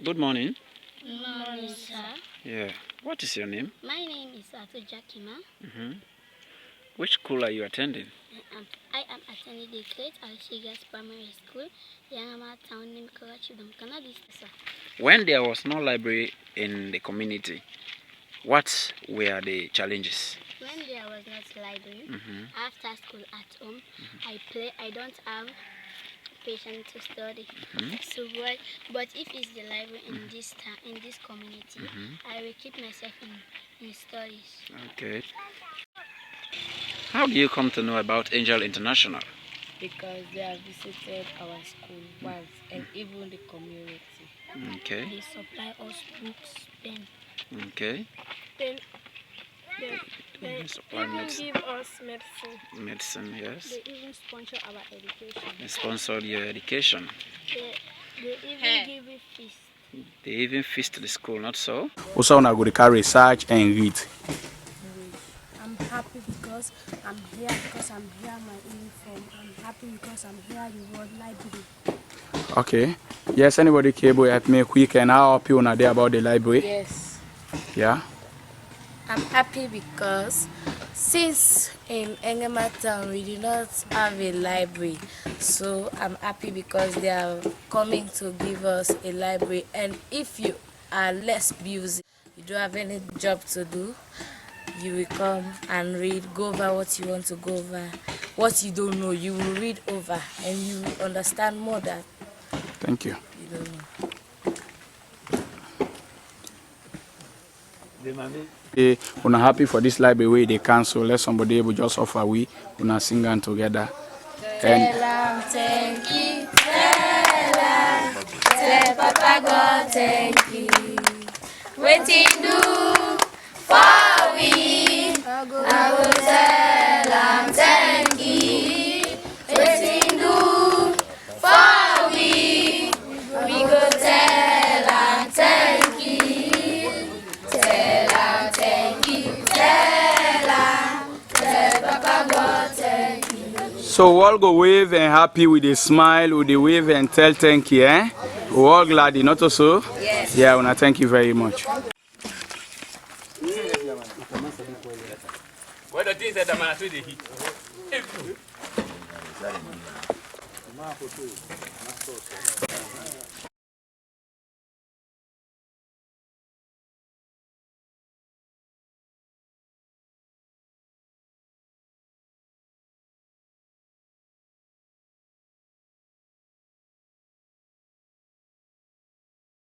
Good morning. Good morning, sir. Yeah. What is your name? My name is Atuja Kima. Which school are you attending? I am attending the Great Alshigas Primary School, Yangama Town, Karachi, Canada, sir. When there was no library in the community, what were the challenges? When there was not library, after school at home, I play. I don't have patience to study. So, but if it's the library in this community, I will keep myself in studies. Okay. How do you come to know about Angel International? Because they have visited our school once and even the community. Okay. They supply us books, pen. Okay. They supply even medicine. give us medicine. Medicine, yes. They even sponsor our education. They sponsored your education. They even give me feast. They even feast the school, not so? Also, I go to carry research and read. I'm happy because I'm here my uniform. I'm happy because I'm here the World Library. Okay. Yes, anybody cable help me quick and how happy you are there about the library? Yes. Yeah. I'm happy because since in Engema Town we do not have a library, so I'm happy because they are coming to give us a library. And if you are less busy, you don't have any job to do, you will come and read, go over what you want to go over. What you don't know, you will read over and you will understand more that Thank you. you don't know. We're happy for this library they cancel. Let somebody able just offer we una sing and together. Thank you. Tell Papa God thank you. Waiting do for we. I go tell thank you. Waiting do for we. We go tell thank you. Tell thank you. Tell Papa God thank you. So we all go wave and happy with a smile, with the wave and tell thank you, eh? We all glad, not so? Yes. Yeah, wanna thank you very much. What the things that the man said,